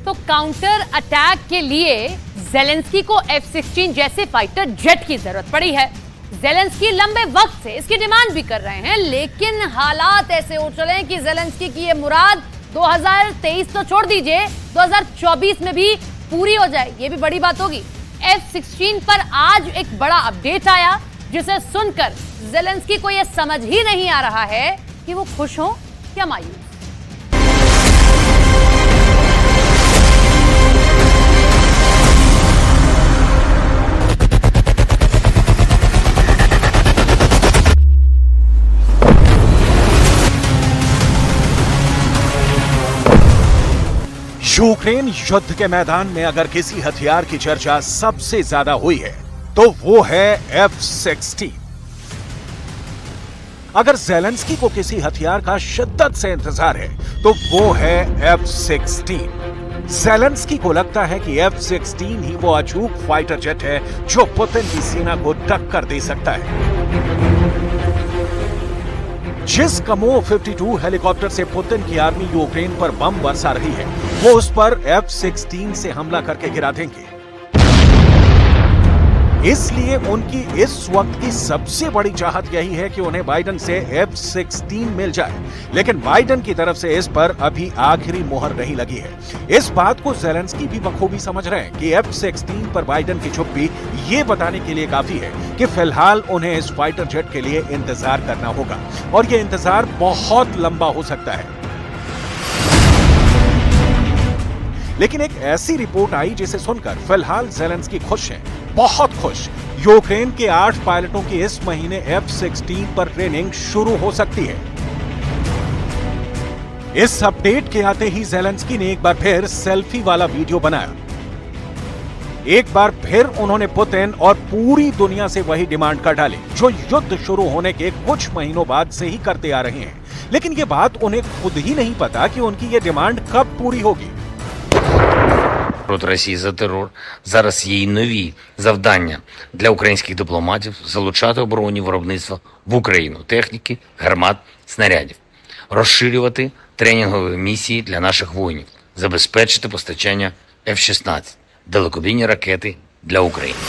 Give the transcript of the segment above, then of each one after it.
तो counter attack के लिए ज़ेलेंस्की को F-16 जैसे फाइटर जेट की जरूरत पड़ी है। ज़ेलेंस्की लंबे वक्त से इसकी डिमांड भी कर रहे हैं, लेकिन हालात ऐसे हो चले कि ज़ेलेंस्की की ये मुराद 2023 तो छोड़ दीजिए, 2024 में भी पूरी हो जाए, ये भी बड़ी बात होगी। F-16 पर आज एक बड़ा अपडेट आया, जिसे सुनकर ज़ेलेंस्की को यह समझ ही नहीं आ रहा है कि वो खुश हो या मायूस। यूक्रेन युद्ध के मैदान में अगर किसी हथियार की चर्चा सबसे ज्यादा हुई है तो वो है F-16। अगर ज़ेलेंस्की को किसी हथियार का शिद्दत से इंतजार है तो वो है F-16। ज़ेलेंस्की को लगता है कि F-16 ही वो अचूक फाइटर जेट है जो पुतिन की सेना को टक्कर दे सकता है। जिस कमो 52 हेलीकॉप्टर से पुतिन की आर्मी यूक्रेन पर बम बरसा रही है, वो उस पर F-16 से हमला करके गिरा देंगे। इसलिए उनकी इस वक्त की सबसे बड़ी चाहत यही है कि उन्हें बाइडेन से F-16 मिल जाए, लेकिन बाइडेन की तरफ से इस पर अभी आखिरी मोहर नहीं लगी है। इस बात को ज़ेलेंस्की भी बखूबी समझ रहे हैं कि F-16 पर बाइडेन की चुप्पी ये बताने के लिए काफी है कि फिलहाल उन्हें इस फाइटर जेट के लिए इंतजार करना होगा, और ये इंतजार बहुत लंबा हो सकता है। लेकिन एक ऐसी रिपोर्ट आई जिसे सुनकर फिलहाल ज़ेलेंस्की खुश हैं, बहुत खुश। यूक्रेन के 8 पायलटों की इस महीने F-16 पर ट्रेनिंग शुरू हो सकती है। इस अपडेट के आते ही ज़ेलेंस्की ने एक बार फिर सेल्फी वाला वीडियो बनाया। एक बार फिर उन्होंने पुतिन और पूरी दुनिया से वही डिमांड कर डाली जो युद्ध शुरू होने के कुछ महीनों बाद से ही करते आ रहे हैं। लेकिन यह बात उन्हें खुद ही नहीं पता कि उनकी यह डिमांड कब पूरी होगी। Проти Росії за терор. Зараз є й нові завдання для українських дипломатів залучати оборонні виробництва в Україну, техніки, гармат, снарядів, розширювати тренінгові місії для наших воїнів, забезпечити постачання F-16, далекобійні ракети для України.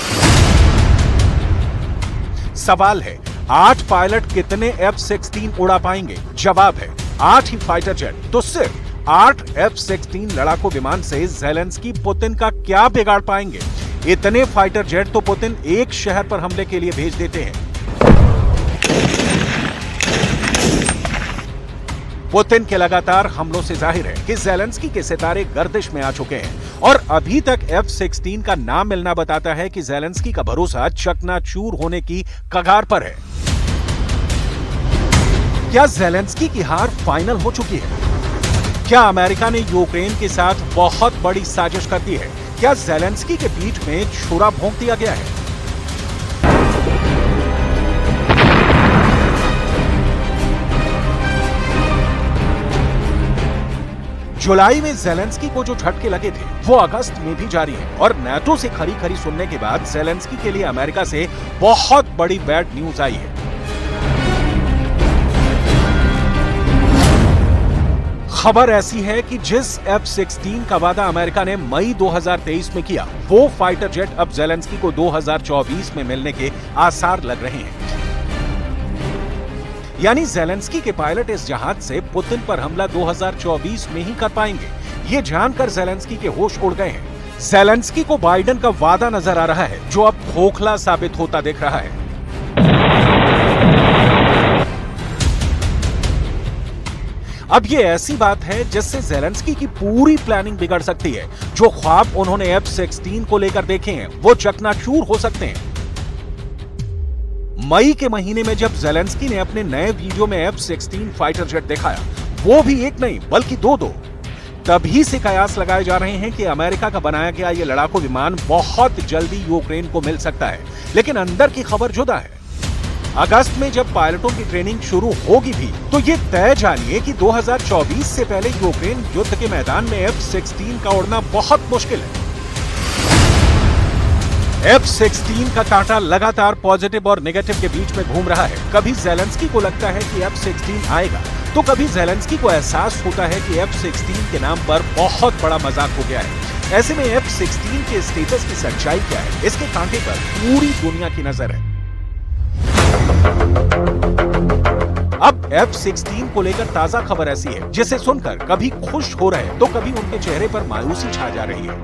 सवाल है, 8 पायलट कितने F-16 उड़ा पाएंगे? जवाब है 8 ही फाइटर जेट। तो सिर्फ 8 F-16 लड़ाकू विमान से ज़ेलेंस्की पुतिन का क्या बिगाड़ पाएंगे? इतने फाइटर जेट तो पुतिन एक शहर पर हमले के लिए भेज देते हैं। पुतिन के लगातार हमलों से जाहिर है कि ज़ेलेंस्की के सितारे गर्दिश में आ चुके हैं, और अभी तक F-16 का नाम मिलना बताता है कि ज़ेलेंस्की का भरोसा चकनाचूर होने की कगार पर है। क्या ज़ेलेंस्की की हार फाइनल हो चुकी है? क्या अमेरिका ने यूक्रेन के साथ बहुत बड़ी साजिश कर दी है? क्या ज़ेलेंस्की के पीठ में छुरा भोंक दिया गया है? जुलाई में ज़ेलेंस्की को जो झटके लगे थे वो अगस्त में भी जारी है, और नाटो से खरी खरी सुनने के बाद ज़ेलेंस्की के लिए अमेरिका से बहुत बड़ी बैड न्यूज आई है। खबर ऐसी है कि जिस F-16 का वादा अमेरिका ने मई 2023 में किया, वो फाइटर जेट अब ज़ेलेंस्की को 2024 में मिलने के आसार लग रहे हैं। यानी ज़ेलेंस्की के पायलट इस जहाज से पुतिन पर हमला 2024 में ही कर पाएंगे। ये जानकर ज़ेलेंस्की के होश उड़ गए हैं। ज़ेलेंस्की को बाइडेन का वादा नजर आ रहा है जो अब खोखला साबित होता दिख रहा है। अब ये ऐसी बात है जिससे ज़ेलेंस्की की पूरी प्लानिंग बिगड़ सकती है। जो ख्वाब उन्होंने F-16 को लेकर देखे हैं वो चकनाचूर हो सकते हैं। मई के महीने में जब ज़ेलेंस्की ने अपने नए वीडियो में F-16 फाइटर जेट दिखाया, वो भी एक नहीं बल्कि दो, तभी से कयास लगाए जा रहे हैं कि अमेरिका का बनाया गया ये लड़ाकू विमान बहुत जल्दी यूक्रेन को मिल सकता है। लेकिन अंदर की खबर जुदा है। अगस्त में जब पायलटों की ट्रेनिंग शुरू होगी भी, तो ये तय जानिए कि 2024 से पहले यूक्रेन युद्ध के मैदान में F-16 का उड़ना बहुत मुश्किल है। F-16 का कांटा लगातार पॉजिटिव और नेगेटिव के बीच में घूम रहा है। कभी ज़ेलेंस्की को लगता है कि F-16 आएगा, तो कभी जेलेंस्की को एहसास होता है कि F-16 के नाम पर बहुत बड़ा मजाक हो गया है। ऐसे में F-16 के स्टेटस की सच्चाई क्या है, इसके कांटे पर पूरी दुनिया की नजर है। अब F-16 को लेकर ताजा खबर ऐसी है जिसे सुनकर कभी खुश हो रहे तो कभी उनके चेहरे पर मायूसी छा जा रही है।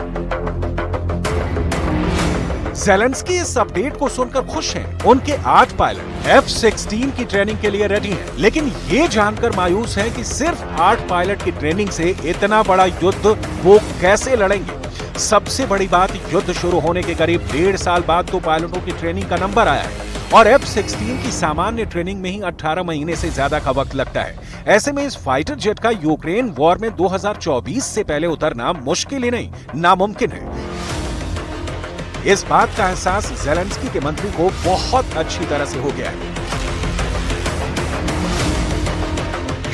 जेलेंस्की इस अपडेट को सुनकर खुश हैं। उनके 8 पायलट F-16 की ट्रेनिंग के लिए रेडी हैं, लेकिन ये जानकर मायूस हैं कि सिर्फ 8 पायलट की ट्रेनिंग से इतना बड़ा युद्ध वो कैसे लड़ेंगे। सबसे बड़ी बात, युद्ध शुरू होने के करीब 1.5 साल बाद तो पायलटों की ट्रेनिंग का नंबर आया है और F-16 की सामान्य ट्रेनिंग में ही 18 महीने से ज्यादा का वक्त लगता है। ऐसे में इस फाइटर जेट का यूक्रेन वॉर में 2024 से पहले उतरना मुश्किल ही नहीं, नामुमकिन है। इस बात का एहसास जेलेंस्की के मंत्री को बहुत अच्छी तरह से हो गया है।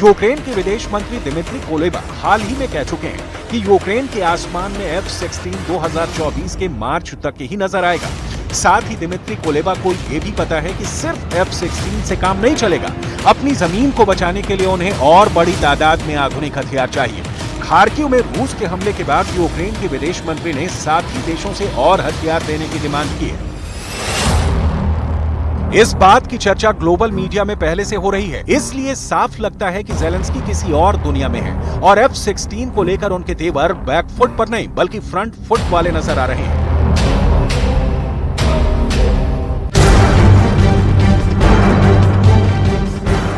यूक्रेन के विदेश मंत्री दिमित्री कुलेबा हाल ही में कह चुके हैं कि यूक्रेन के आसमान में F-16 2024 के मार्च तक ही नजर आएगा। साथ ही दिमित्री कुलेबा को यह भी पता है कि सिर्फ F-16 से काम नहीं चलेगा। अपनी जमीन को बचाने के लिए उन्हें और बड़ी तादाद में आधुनिक हथियार चाहिए। खार्किव में रूस के हमले के बाद यूक्रेन के विदेश मंत्री ने साथी देशों से और हथियार देने की डिमांड की है। इस बात की चर्चा ग्लोबल मीडिया में पहले से हो रही है, इसलिए साफ लगता है कि जेलेंस्की किसी और दुनिया में है और F-16 को लेकर उनके तेवर बैकफुट पर नहीं बल्कि फ्रंट फुट वाले नजर आ रहे हैं।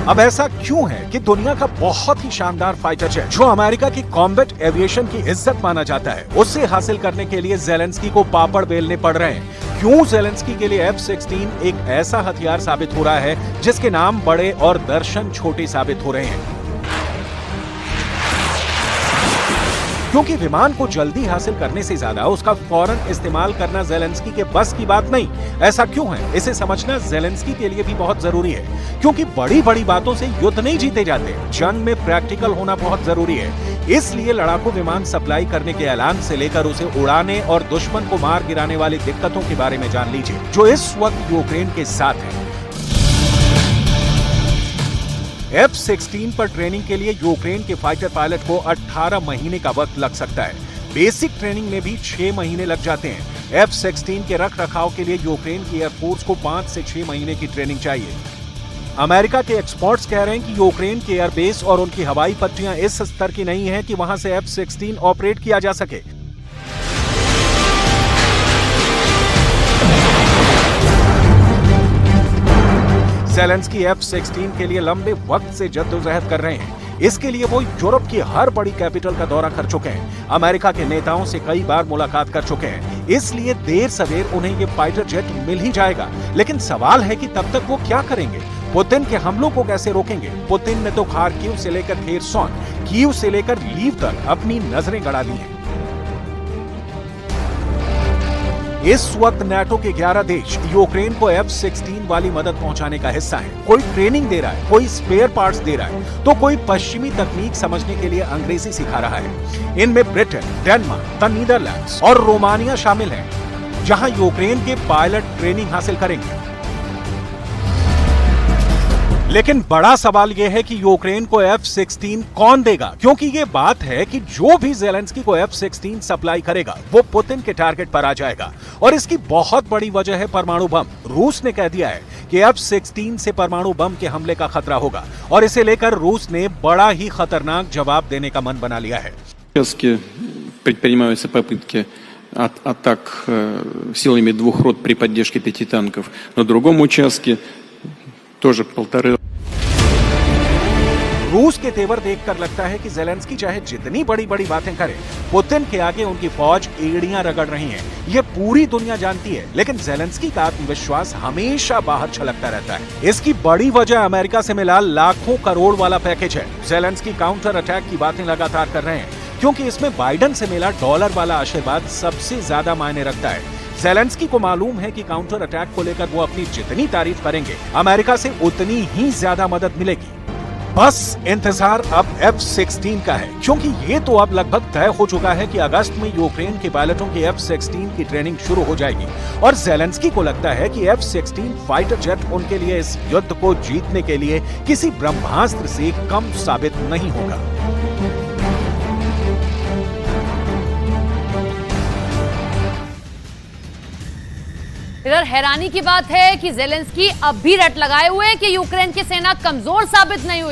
अब ऐसा क्यों है कि दुनिया का बहुत ही शानदार फाइटर जेट जो अमेरिका की कॉम्बैट एविएशन की इज्जत माना जाता है, उसे हासिल करने के लिए जेलेंस्की को पापड़ बेलने पड़ रहे हैं। क्यों जेलेंस्की के लिए F-16 एक ऐसा हथियार साबित हो रहा है जिसके नाम बड़े और दर्शन छोटे साबित हो रहे हैं? क्योंकि विमान को जल्दी हासिल करने से ज्यादा उसका फौरन इस्तेमाल करना जेलेंस्की के बस की बात नहीं। ऐसा क्यों है, इसे समझना जेलेंस्की के लिए भी बहुत जरूरी है, क्योंकि बड़ी बड़ी बातों से युद्ध नहीं जीते जाते। जंग में प्रैक्टिकल होना बहुत जरूरी है। इसलिए लड़ाकू विमान सप्लाई करने के ऐलान से लेकर उसे उड़ाने और दुश्मन को मार गिराने वाली दिक्कतों के बारे में जान लीजिए जो इस वक्त यूक्रेन के साथ है। F-16 पर ट्रेनिंग के लिए यूक्रेन के फाइटर पायलट को 18 महीने का वक्त लग सकता है। बेसिक ट्रेनिंग में भी 6 महीने लग जाते हैं। F-16 के रख रखाव के लिए यूक्रेन की एयरफोर्स को 5 से 6 महीने की ट्रेनिंग चाहिए। अमेरिका के एक्सपर्ट्स कह रहे हैं कि यूक्रेन के एयरबेस और उनकी हवाई पट्टियां इस स्तर की नहीं है कि वहां से F-16 ऑपरेट किया जा सके। जेलेंस्की F-16 के लिए लंबे वक्त से जद्दोजहद कर रहे हैं। इसके लिए वो यूरोप की हर बड़ी कैपिटल का दौरा कर चुके हैं, अमेरिका के नेताओं से कई बार मुलाकात कर चुके हैं। इसलिए देर सवेर उन्हें ये फाइटर जेट मिल ही जाएगा। लेकिन सवाल है कि तब तक वो क्या करेंगे? पुतिन के हमलों को कैसे रोकेंगे? पुतिन ने तो खार्किव से लेकर खेरसोन, कीव से लेकर लीव तक अपनी नजरें गड़ा ली हैं। इस वक्त नाटो के 11 देश यूक्रेन को F-16 वाली मदद पहुंचाने का हिस्सा है। कोई ट्रेनिंग दे रहा है, कोई स्पेयर पार्ट्स दे रहा है, तो कोई पश्चिमी तकनीक समझने के लिए अंग्रेजी सिखा रहा है। इनमें ब्रिटेन, डेनमार्क, द नीदरलैंड्स और रोमानिया शामिल हैं, जहां यूक्रेन के पायलट ट्रेनिंग हासिल करेंगे। लेकिन बड़ा सवाल यह है कि यूक्रेन को F-16 कौन देगा, क्योंकि ये बात है कि जो भी जेलेंस्की को F-16 सप्लाई करेगा वो पुतिन के टारगेट पर आ जाएगा। और इसकी बहुत बड़ी वजह है परमाणु बम। रूस ने कह दिया है कि F-16 से परमाणु बम के हमले का खतरा होगा और इसे लेकर रूस ने बड़ा ही खतरनाक जवाब देने का मन बना लिया है। Предпринимаются попытки атак силами 2 рот при поддержке 5 танков. На другом участке тоже 1,5. रूस के तेवर देखकर लगता है कि जेलेंस्की चाहे जितनी बड़ी बड़ी बातें करे, पुतिन के आगे उनकी फौज एड़ियां रगड़ रही है। ये पूरी दुनिया जानती है, लेकिन जेलेंस्की का आत्मविश्वास हमेशा बाहर छलकता रहता है। इसकी बड़ी वजह अमेरिका से मिला लाखों करोड़ वाला पैकेज है। जेलेंस्की काउंटर अटैक की बातें लगातार कर रहे हैं, क्योंकि इसमें बाइडेन से मिला डॉलर वाला आशीर्वाद सबसे ज्यादा मायने रखता है। जेलेंस्की को मालूम है कि काउंटर अटैक को लेकर वो अपनी जितनी तारीफ करेंगे, अमेरिका से उतनी ही ज्यादा मदद मिलेगी। बस इंतजार अब F-16 का है, क्योंकि ये तो अब लगभग तय हो चुका है कि अगस्त में यूक्रेन के पायलटों की F-16 की ट्रेनिंग शुरू हो जाएगी और ज़ेलेंस्की को लगता है कि F-16 फाइटर जेट उनके लिए इस युद्ध को जीतने के लिए किसी ब्रह्मास्त्र से कम साबित नहीं होगा। इधर हैरानी की बात है कि ज़ेलेंस्की अब भी रट लगाए हुए हैं कि यूक्रेन की सेना कमजोर साबित नहीं हुई।